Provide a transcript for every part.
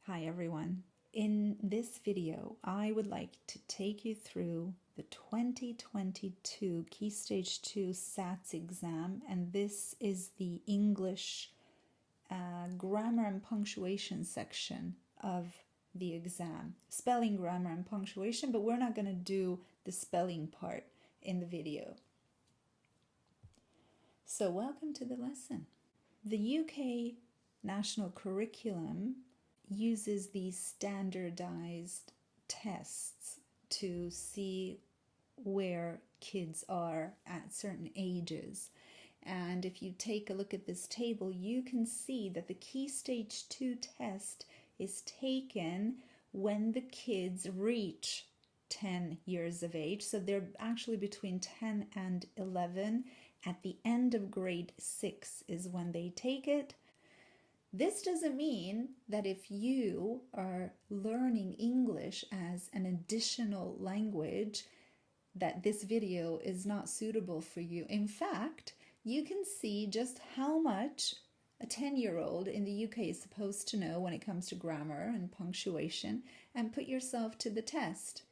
Hi everyone. In this video, I would like to take you through the 2022 Key Stage 2 SATS exam, and this is the English grammar and punctuation section of the exam. Spelling, grammar, and punctuation, but we're not going to do the spelling part in the video. So welcome to the lesson. The UK National Curriculum uses these standardized tests to see where kids are at certain ages. And if you take a look at this table, you can see that the Key Stage 2 test is taken when the kids reach 10 years of age. So they're actually between 10 and 11. At the end of grade 6 is when they take it. This doesn't mean that if you are learning English as an additional language, that this video is not suitable for you. In fact, you can see just how much a 10-year-old in the UK is supposed to know when it comes to grammar and punctuation, and put yourself to the test.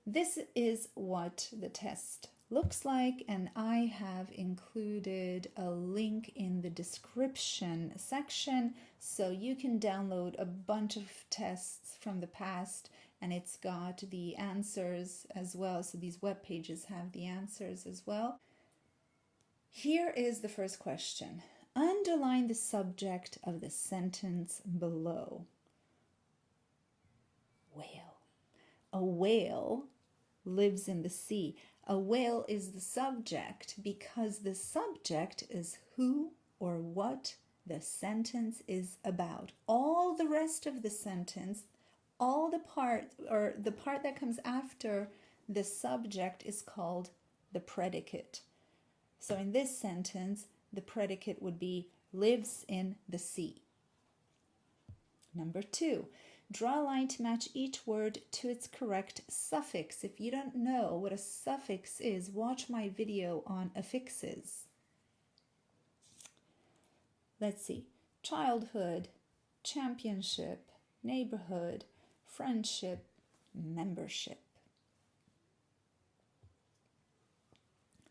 This is what the test looks like, and I have included a link in the description section so you can download a bunch of tests from the past, and it's got the answers as well. So these web pages have the answers as well. Here is the first question. Underline the subject of the sentence below. Whale. A whale lives in the sea. A whale is the subject because the subject is who or what the sentence is about. All the rest of the sentence, all the part that comes after the subject is called the predicate. So in this sentence, the predicate would be lives in the sea. Number 2. Draw a line to match each word to its correct suffix. If you don't know what a suffix is, watch my video on affixes. Let's see. Childhood, championship, neighborhood, friendship, membership.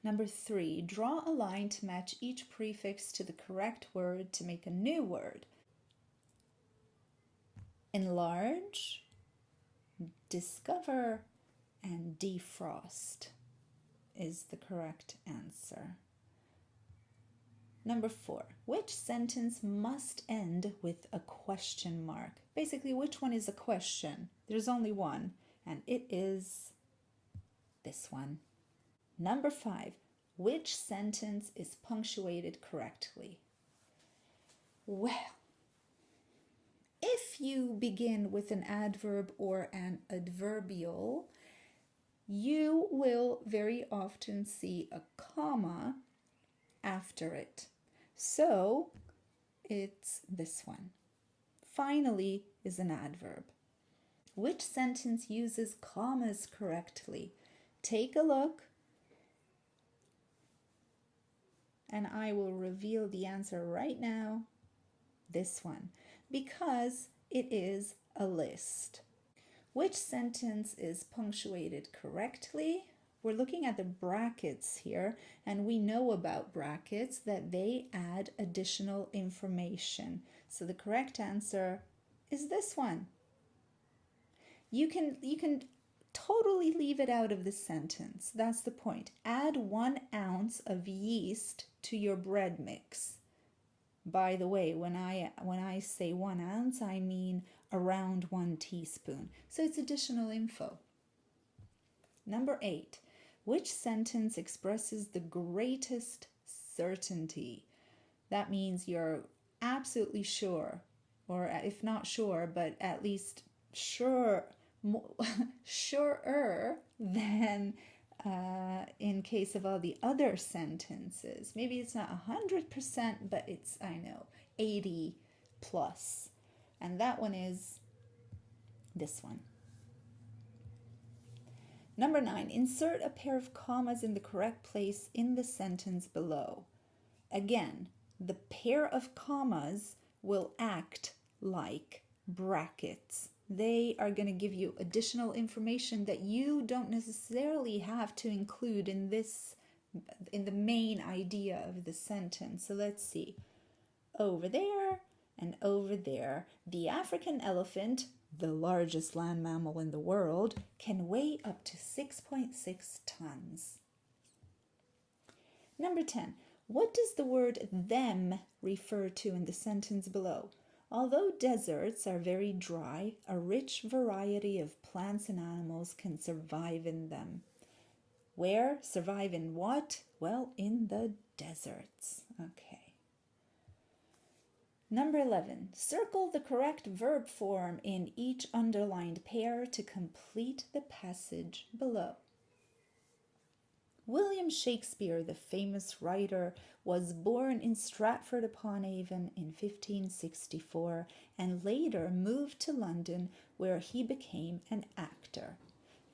Number 3. Draw a line to match each prefix to the correct word to make a new word. Enlarge, discover, and defrost is the correct answer. Number 4. Which sentence must end with a question mark? Basically, which one is a question? There's only one, and it is this one. Number 5. Which sentence is punctuated correctly? Well, if you begin with an adverb or an adverbial, you will very often see a comma after it. So it's this one. Finally is an adverb. Which sentence uses commas correctly? Take a look, and I will reveal the answer right now. This one, because it is a list. Which sentence is punctuated correctly? We're looking at the brackets here, and we know about brackets that they add additional information. So the correct answer is this one. You can totally leave it out of the sentence. That's the point. Add 1 ounce of yeast to your bread mix. By the way, when I say 1 ounce, I mean around 1 teaspoon. So it's additional info. Number 8. Which sentence expresses the greatest certainty? That means you're absolutely sure, or if not sure, but at least sure, surer than in case of all the other sentences. Maybe it's not 100%, but it's, 80 plus. And that one is this one. Number 9, insert a pair of commas in the correct place in the sentence below. Again, the pair of commas will act like brackets. They are going to give you additional information that you don't necessarily have to include in the main idea of the sentence. So let's see. Over there and over there, the African elephant, the largest land mammal in the world, can weigh up to 6.6 tons. Number 10. What does the word them refer to in the sentence below? Although deserts are very dry, a rich variety of plants and animals can survive in them. Where? Survive in what? Well, in the deserts. Okay. Number 11. Circle the correct verb form in each underlined pair to complete the passage below. William Shakespeare, the famous writer, was born in Stratford-upon-Avon in 1564 and later moved to London, where he became an actor.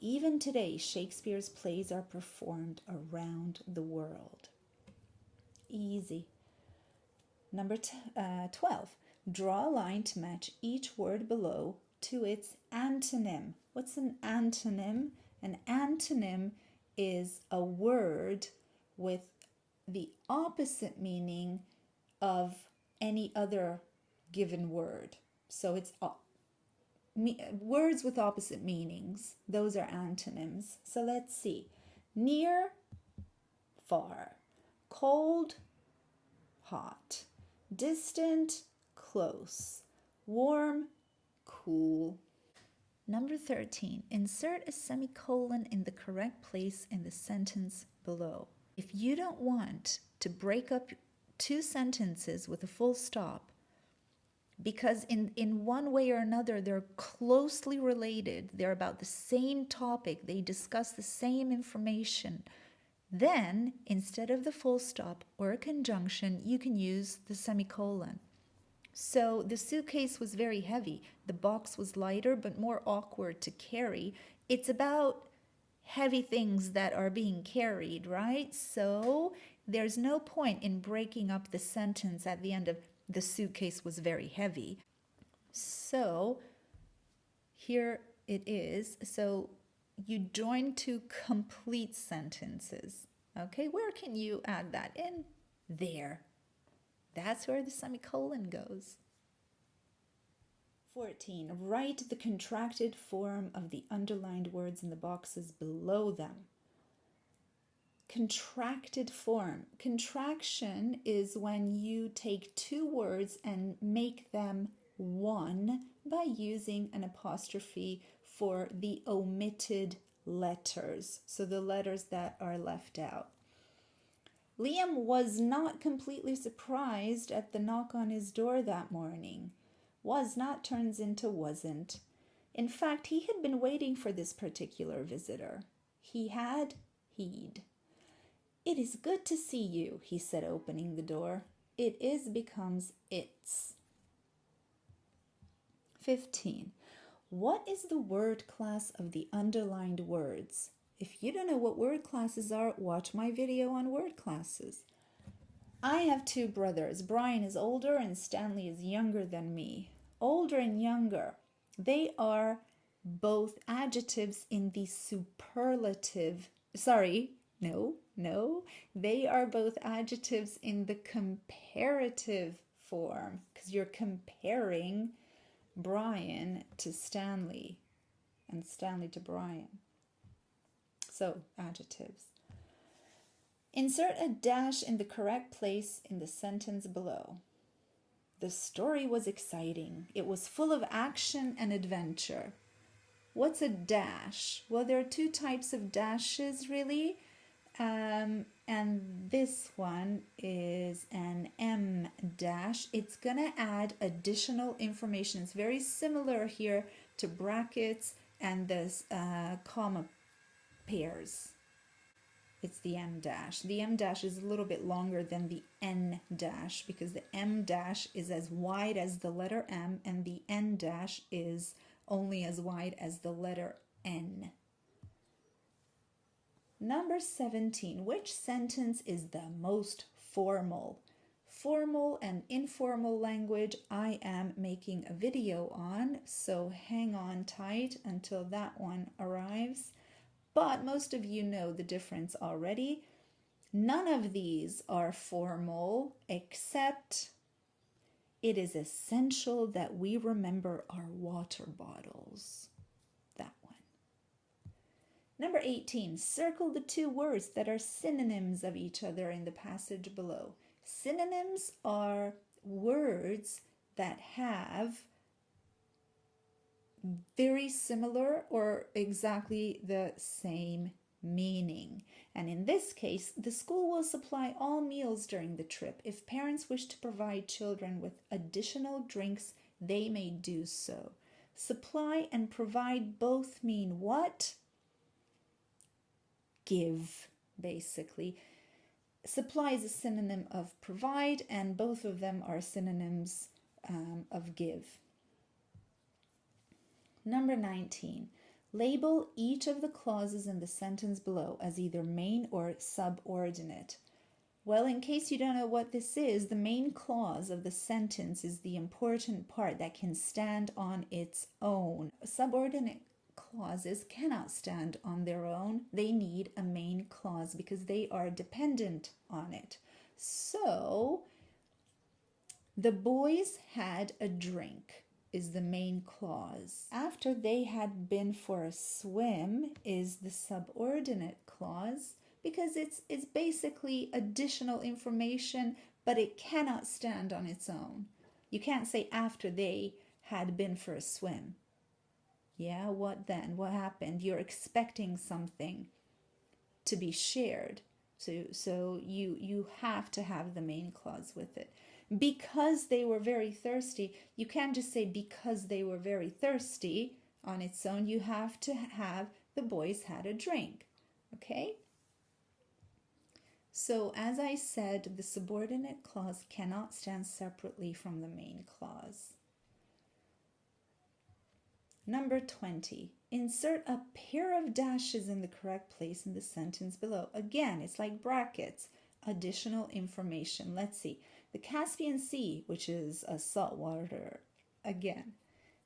Even today, Shakespeare's plays are performed around the world. Easy. Number 12. Draw a line to match each word below to its antonym. What's an antonym? An antonym is a word with the opposite meaning of any other given word. So it's words with opposite meanings. Those are antonyms. So let's see. Near, far. Cold, hot. Distant, close. Warm, cool. Number 13. Insert a semicolon in the correct place in the sentence below. If you don't want to break up two sentences with a full stop, because in one way or another they're closely related, they're about the same topic, they discuss the same information, then instead of the full stop or a conjunction, you can use the semicolon. So the suitcase was very heavy. The box was lighter but more awkward to carry. It's about heavy things that are being carried, right? So there's no point in breaking up the sentence at the end of the suitcase was very heavy. So here it is. So you join two complete sentences. Okay, where can you add that in? There. That's where the semicolon goes. 14. Write the contracted form of the underlined words in the boxes below them. Contracted form. Contraction is when you take two words and make them one by using an apostrophe for the omitted letters, so the letters that are left out. Liam was not completely surprised at the knock on his door that morning. Was not turns into wasn't. In fact, he had been waiting for this particular visitor. He'd. It is good to see you, he said, opening the door. It is becomes it's. 15. What is the word class of the underlined words? If you don't know what word classes are, watch my video on word classes. I have two brothers. Brian is older and Stanley is younger than me. Older and younger. They are both adjectives in the superlative. They are both adjectives in the comparative form because you're comparing Brian to Stanley and Stanley to Brian. So, adjectives. Insert a dash in the correct place in the sentence below. The story was exciting. It was full of action and adventure. What's a dash? Well, there are two types of dashes, really. And this one is an M dash. It's going to add additional information. It's very similar here to brackets and this comma pairs. It's the M dash. The M dash is a little bit longer than the N dash because the M dash is as wide as the letter M and the N dash is only as wide as the letter N. Number 17. Which sentence is the most formal? formal and informal language I am making a video on, so hang on tight until that one arrives. But most of you know the difference already. None of these are formal, except it is essential that we remember our water bottles. That one. Number 18, circle the two words that are synonyms of each other in the passage below. Synonyms are words that have very similar or exactly the same meaning. And in this case, the school will supply all meals during the trip. If parents wish to provide children with additional drinks, they may do so. Supply and provide both mean what? Give, basically. Supply is a synonym of provide, and both of them are synonyms of give. Number 19. Label each of the clauses in the sentence below as either main or subordinate. Well, in case you don't know what this is, the main clause of the sentence is the important part that can stand on its own. Subordinate clauses cannot stand on their own. They need a main clause because they are dependent on it. So, the boys had a drink is the main clause. After they had been for a swim is the subordinate clause because it's basically additional information, but it cannot stand on its own. You can't say after they had been for a swim. Yeah, what then? What happened? You're expecting something to be shared. So you have to have the main clause with it. Because they were very thirsty, you can't just say because they were very thirsty on its own. You have to have the boys had a drink. Okay? So as I said, the subordinate clause cannot stand separately from the main clause. Number 20. Insert a pair of dashes in the correct place in the sentence below. Again, it's like brackets. Additional information. Let's see. The Caspian Sea, which is a saltwater, again.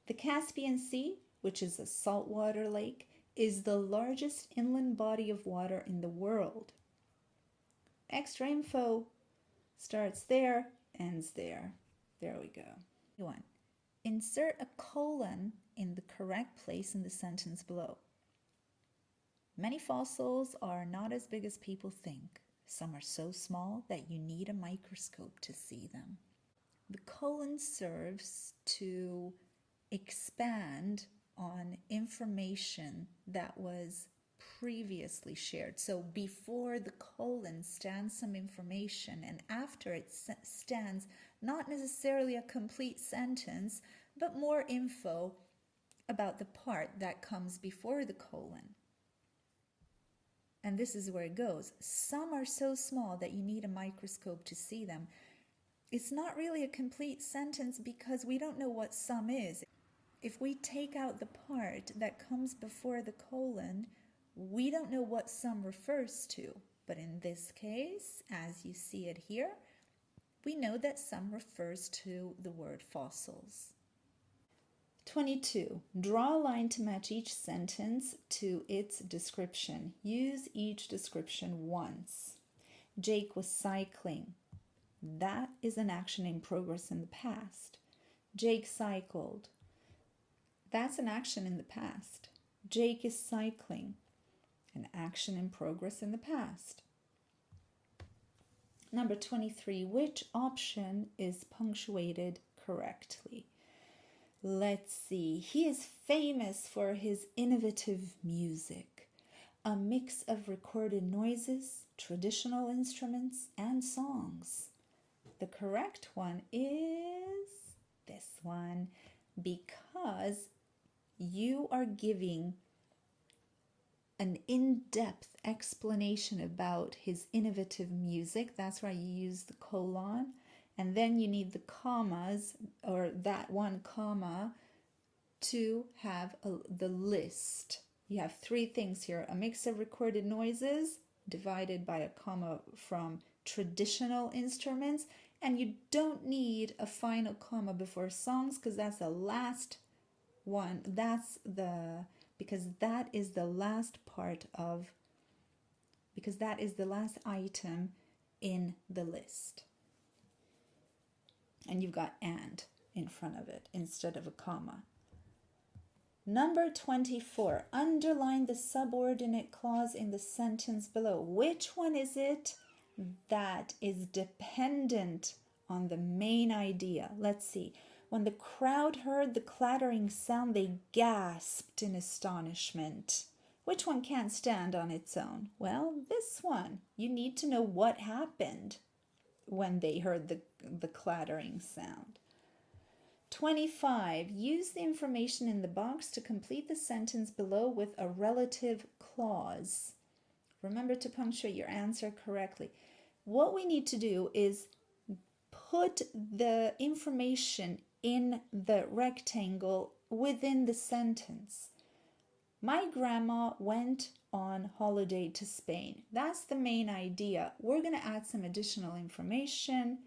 The Caspian Sea, which is a saltwater lake, is the largest inland body of water in the world. Extra info starts there, ends there. There we go. 1. Insert a colon in the correct place in the sentence below. Many fossils are not as big as people think. Some are so small that you need a microscope to see them. The colon serves to expand on information that was previously shared. So before the colon stands some information, and after it stands not necessarily a complete sentence, but more info about the part that comes before the colon. And this is where it goes. Some are so small that you need a microscope to see them. It's not really a complete sentence because we don't know what some is. If we take out the part that comes before the colon, we don't know what some refers to. But in this case, as you see it here, we know that some refers to the word fossils. 22. Draw a line to match each sentence to its description. Use each description once. Jake was cycling. That is an action in progress in the past. Jake cycled. That's an action in the past. Jake is cycling. An action in progress in the past. Number 23. Which option is punctuated correctly? Let's see. He is famous for his innovative music, a mix of recorded noises, traditional instruments, and songs. The correct one is this one, because you are giving an in-depth explanation about his innovative music. That's why you use the colon. And then you need the commas, or that one comma, to have the list. You have three things here. A mix of recorded noises divided by a comma from traditional instruments, And you don't need a final comma before songs because that's the last one. Because that is the last item in the list. And you've got and in front of it instead of a comma. Number 24, underline the subordinate clause in the sentence below. Which one is it that is dependent on the main idea? Let's see. When the crowd heard the clattering sound, they gasped in astonishment. Which one can't stand on its own? Well, this one. You need to know what happened when they heard the clattering sound. 25. Use the information in the box to complete the sentence below with a relative clause. Remember to punctuate your answer correctly. What we need to do is put the information in the rectangle within the sentence. My grandma went on holiday to Spain. That's the main idea. We're going to add some additional information.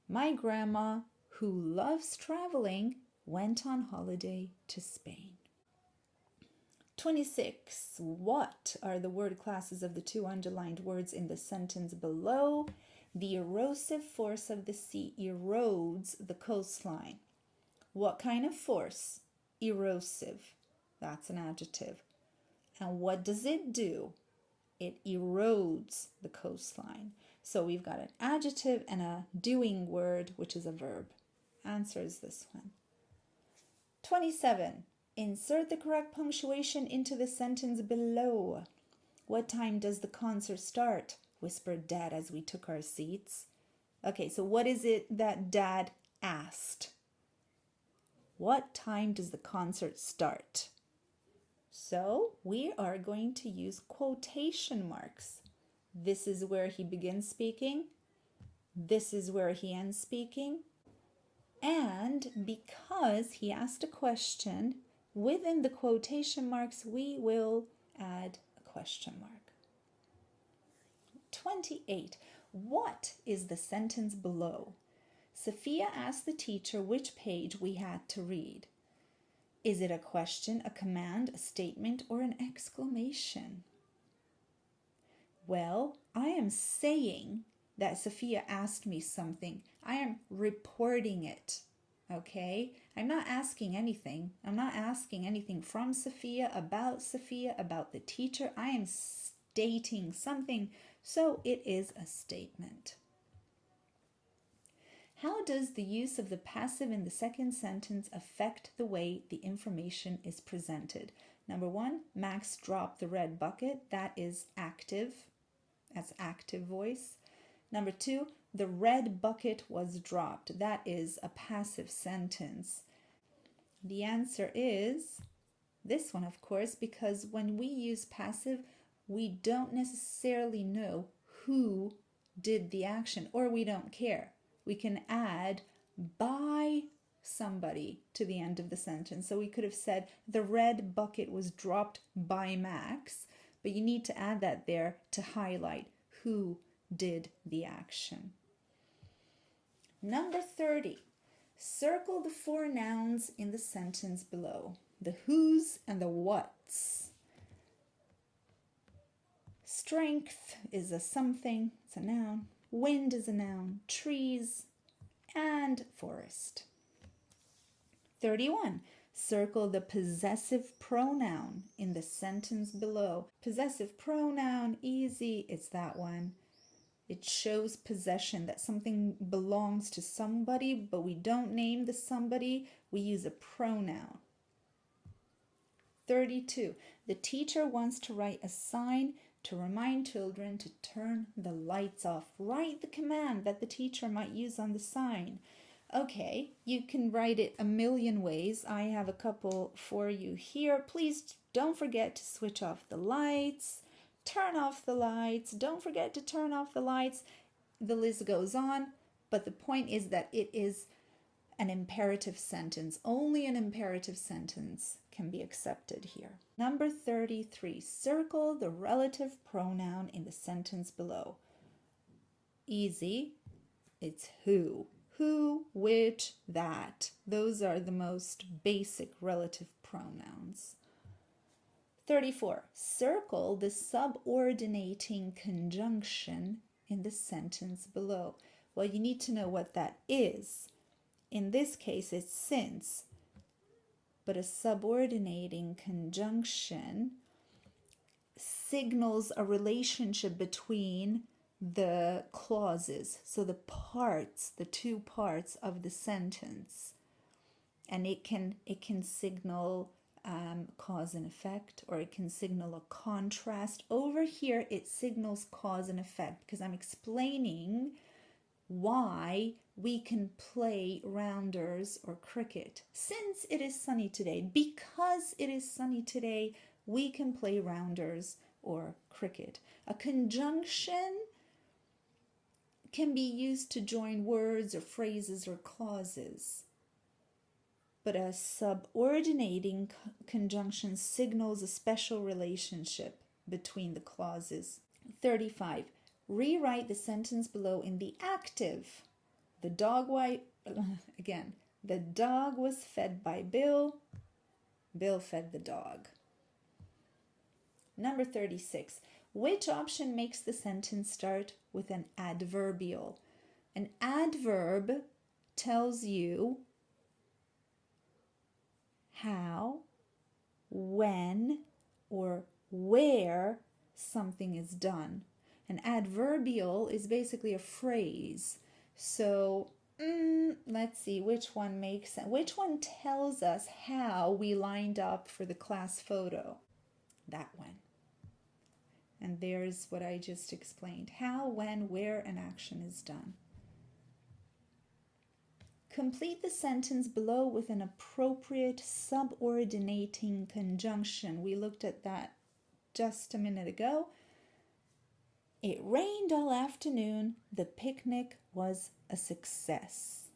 My grandma, who loves traveling, went on holiday to Spain. 26. What are the word classes of the two underlined words in the sentence below? The erosive force of the sea erodes the coastline. What kind of force? Erosive. That's an adjective. And what does it do? It erodes the coastline. So we've got an adjective and a doing word, which is a verb. Answer is this one. 27. Insert the correct punctuation into the sentence below. What time does the concert start? Whispered Dad as we took our seats. Okay, so what is it that Dad asked? What time does the concert start? So we are going to use quotation marks. This is where he begins speaking. This is where he ends speaking. And because he asked a question, within the quotation marks, we will add a question mark. 28. What is the sentence below? Sophia asked the teacher which page we had to read. Is it a question, a command, a statement, or an exclamation? Well, I am saying that Sophia asked me something. I am reporting it, okay? I'm not asking anything. I'm not asking anything from Sophia, about the teacher. I am stating something, so it is a statement. How does the use of the passive in the second sentence affect the way the information is presented? Number 1, Max dropped the red bucket. That is active. That's active voice. Number 2, the red bucket was dropped. That is a passive sentence. The answer is this one, of course, because when we use passive, we don't necessarily know who did the action, or we don't care. We can add by somebody to the end of the sentence. So we could have said the red bucket was dropped by Max, but you need to add that there to highlight who did the action. Number 30. Circle the 4 nouns in the sentence below. The whos and the whats. Strength is a something, it's a noun. Wind is a noun. Trees and forest. 31. Circle the possessive pronoun in the sentence below. Possessive pronoun, easy, it's that one. It shows possession, that something belongs to somebody, but we don't name the somebody, we use a pronoun. 32. The teacher wants to write a sign to remind children to turn the lights off. Write the command that the teacher might use on the sign. Okay, you can write it a million ways. I have a couple for you here. Please don't forget to switch off the lights, turn off the lights, don't forget to turn off the lights. The list goes on, but the point is that it is an imperative sentence. Only an imperative sentence can be accepted here. Number 33, circle the relative pronoun in the sentence below. Easy. It's who. Who, which, that. Those are the most basic relative pronouns. 34. Circle the subordinating conjunction in the sentence below. Well, you need to know what that is. In this case, it's since. But a subordinating conjunction signals a relationship between the clauses, so the parts, the two parts of the sentence, and it can signal cause and effect, or it can signal a contrast. Over here it signals cause and effect because I'm explaining why we can play rounders or cricket. Since it is sunny today, because it is sunny today, we can play rounders or cricket. A conjunction can be used to join words or phrases or clauses. But a subordinating conjunction signals a special relationship between the clauses. 35. Rewrite the sentence below in the active. The dog was fed by Bill. Bill fed the dog. Number 36. Which option makes the sentence start with an adverbial? An adverb tells you how, when, or where something is done. An adverbial is basically a phrase. So let's see which one makes sense. Which one tells us how we lined up for the class photo? That one. And there's what I just explained. How, when, where an action is done. Complete the sentence below with an appropriate subordinating conjunction. We looked at that just a minute ago. It rained all afternoon. The picnic was a success.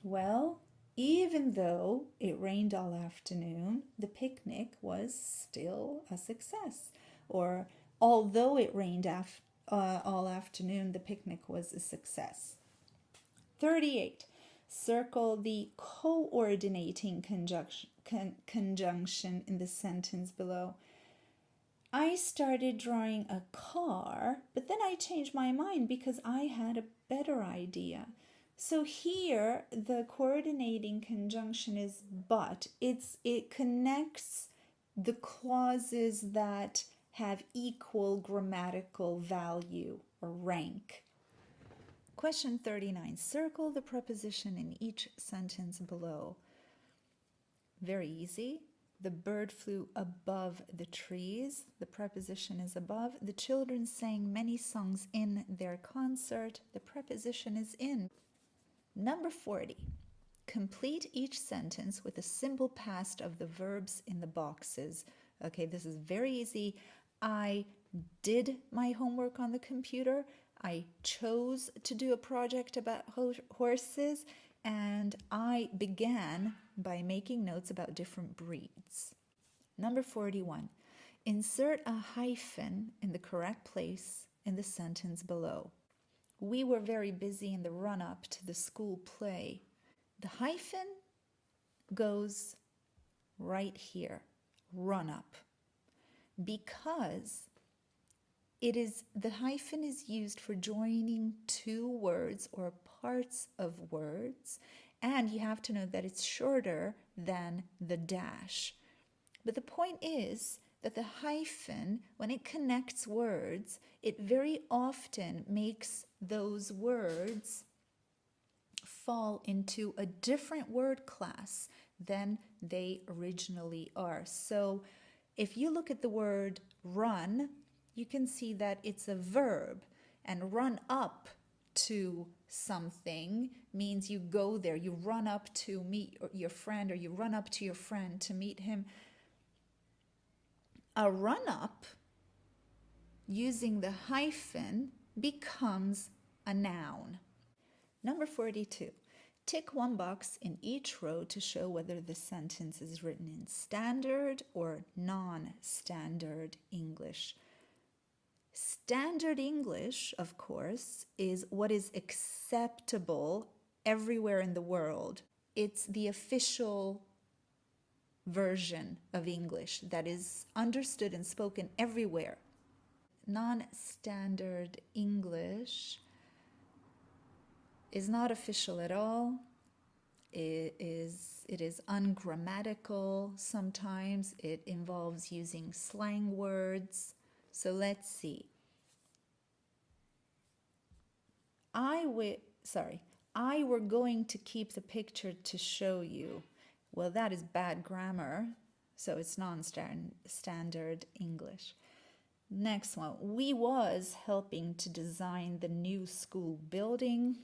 Well, even though it rained all afternoon, the picnic was still a success. Or although it rained all afternoon, the picnic was a success. 38. Circle the coordinating conjunction in the sentence below. I started drawing a car, but then I changed my mind because I had a better idea. So here, the coordinating conjunction is but. It connects the clauses that have equal grammatical value or rank. Question 39. Circle the preposition in each sentence below. Very easy. The bird flew above the trees. The preposition is above. The children sang many songs in their concert. The preposition is in. Number 40. Complete each sentence with a simple past of the verbs in the boxes. Okay, this is very easy. I did my homework on the computer. I chose to do a project about horses, and I began by making notes about different breeds. Number 41. Insert a hyphen in the correct place in the sentence below. We were very busy in the run-up to the school play. The hyphen goes right here, run-up, because the hyphen is used for joining two words or parts of words, and you have to know that it's shorter than the dash. But the point is that the hyphen, when it connects words, it very often makes those words fall into a different word class than they originally are. So if you look at the word run, you can see that it's a verb, and run up to something means you go there, you run up to meet your friend, or you run up to your friend to meet him. A run-up using the hyphen becomes a noun. Number 42. Tick one box in each row to show whether the sentence is written in standard or non-standard English. Standard English, of course, is what is acceptable everywhere in the world. It's the official version of English that is understood and spoken everywhere. Non-standard English is not official at all. It is ungrammatical sometimes. It involves using slang words. So let's see. I were going to keep the picture to show you. Well, that is bad grammar, so it's non-standard English. Next one. We was helping to design the new school building.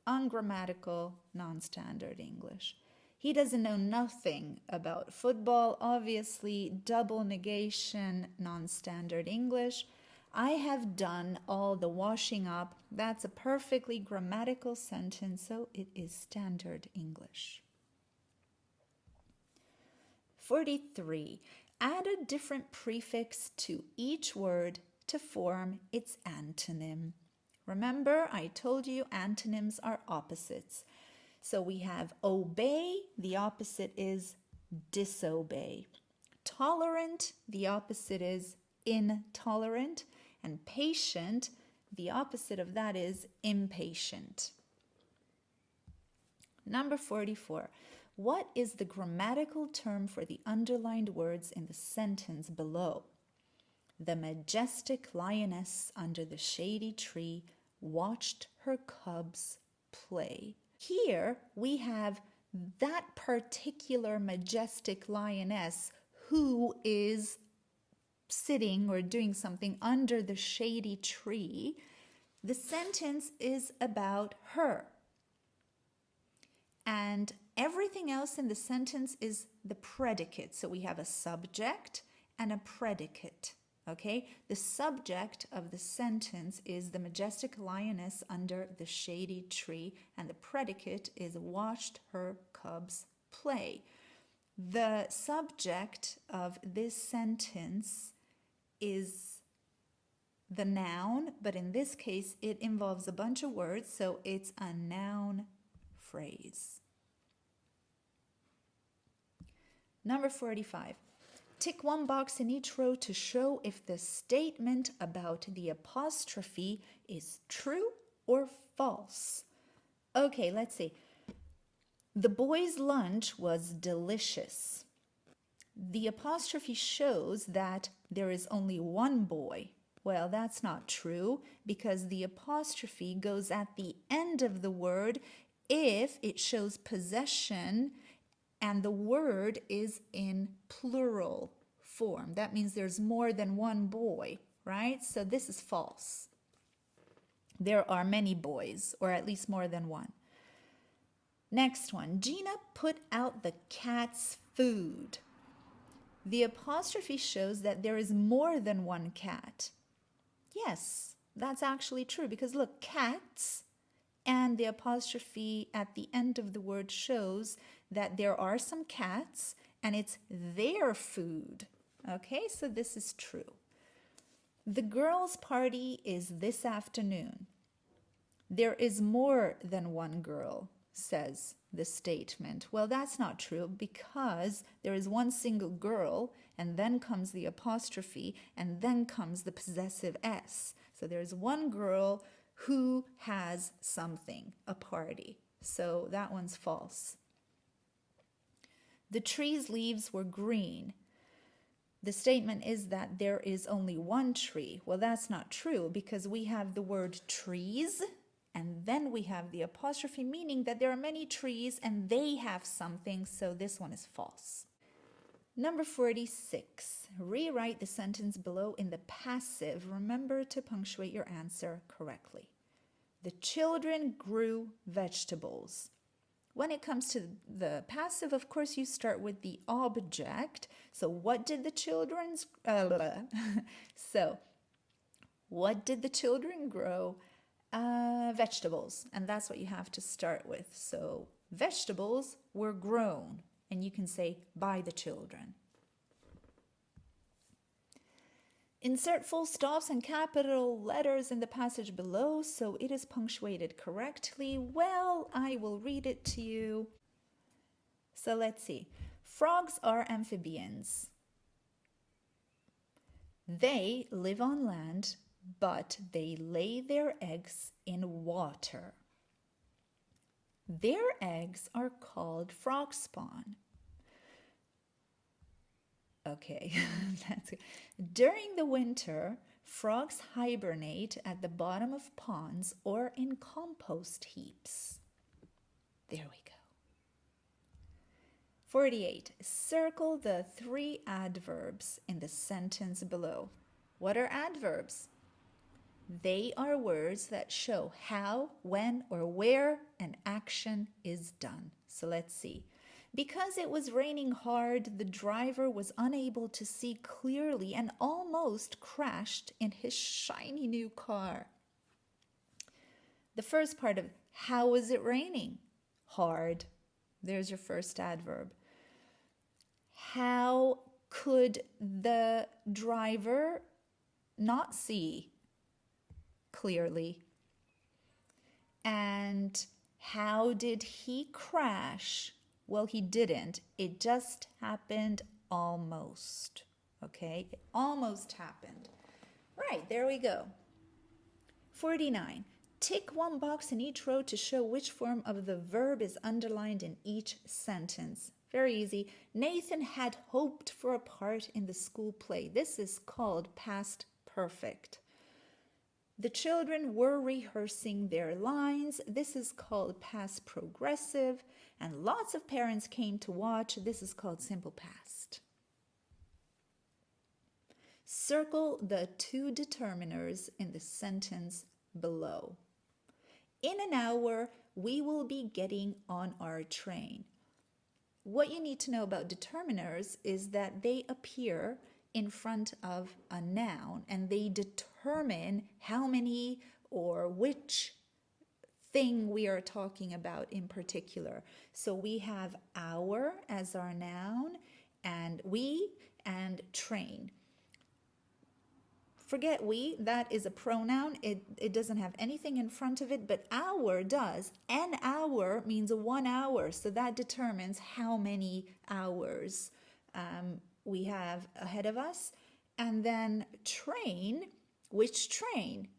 Ungrammatical, non-standard English. He doesn't know nothing about football, obviously, double negation, non-standard English. I have done all the washing up. That's a perfectly grammatical sentence, so it is standard English. 43. Add a different prefix to each word to form its antonym. Remember, I told you antonyms are opposites. So we have obey, the opposite is disobey. Tolerant, the opposite is intolerant. And patient, the opposite of that is impatient. Number 44. What is the grammatical term for the underlined words in the sentence below? The majestic lioness under the shady tree watched her cubs play. Here we have that particular majestic lioness who is sitting or doing something under the shady tree. The sentence is about her. And everything else in the sentence is the predicate. So we have a subject and a predicate. Okay, the subject of the sentence is the majestic lioness under the shady tree, and the predicate is watched her cubs play. The subject of this sentence is the noun, but in this case it involves a bunch of words, so it's a noun phrase. Number 45. Tick one box in each row to show if the statement about the apostrophe is true or false. Okay, let's see. The boys' lunch was delicious. The apostrophe shows that there is only one boy. Well, that's not true because the apostrophe goes at the end of the word if it shows possession and the word is in plural form. That means there's more than one boy, right? So this is false. There are many boys, or at least more than one. Next one, Gina put out the cat's food. The apostrophe shows that there is more than one cat. Yes, that's actually true because look, cats, and the apostrophe at the end of the word shows that there are some cats and it's their food. Okay, so this is true. The girls' party is this afternoon. There is more than one girl, says the statement. Well, that's not true because there is one single girl and then comes the apostrophe and then comes the possessive S. So there's one girl who has something, a party. So that one's false. The tree's leaves were green. The statement is that there is only one tree. Well, that's not true because we have the word trees and then we have the apostrophe, meaning that there are many trees and they have something, so this one is false. Number 46, rewrite the sentence below in the passive. Remember to punctuate your answer correctly. The children grew vegetables. When it comes to the passive, of course, you start with the object. So what did the children grow? Vegetables, and that's what you have to start with. So vegetables were grown, and you can say by the children. Insert full stops and capital letters in the passage below so it is punctuated correctly. Well, I will read it to you. So let's see. Frogs are amphibians. They live on land, but they lay their eggs in water. Their eggs are called frog spawn. Okay, that's good. During the winter, frogs hibernate at the bottom of ponds or in compost heaps. There we go. 48. Circle the 3 adverbs in the sentence below. What are adverbs? They are words that show how, when, or where an action is done. So let's see. Because it was raining hard, the driver was unable to see clearly and almost crashed in his shiny new car. The first part of how was it raining? Hard. There's your first adverb. How could the driver not see clearly? And how did he crash? Well, he didn't. It just happened almost. Okay, it almost happened. Right, there we go. 49. Tick one box in each row to show which form of the verb is underlined in each sentence. Very easy. Nathan had hoped for a part in the school play. This is called past perfect. The children were rehearsing their lines. This is called past progressive. And lots of parents came to watch. This is called simple past. Circle the 2 determiners in the sentence below. In an hour, we will be getting on our train. What you need to know about determiners is that they appear in front of a noun and they determine how many or which thing we are talking about in particular. So we have our as our noun and we and train. Forget we, that is a pronoun. It doesn't have anything in front of it, but our does. An hour means 1 hour, so that determines how many hours we have ahead of us. And then train, which train?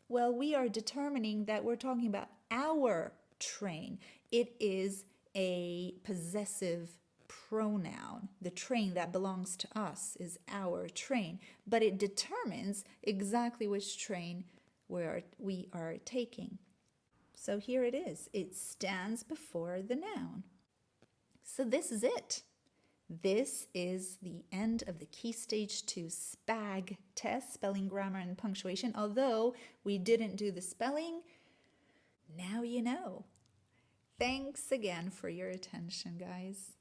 Well, we are determining that we're talking about our train. It is a possessive pronoun. The train that belongs to us is our train, but it determines exactly which train we are taking. So here it is. It stands before the noun. So this is it. This is the end of the Key Stage 2 SPaG test, spelling, grammar, and punctuation. Although we didn't do the spelling, now you know. Thanks again for your attention, guys.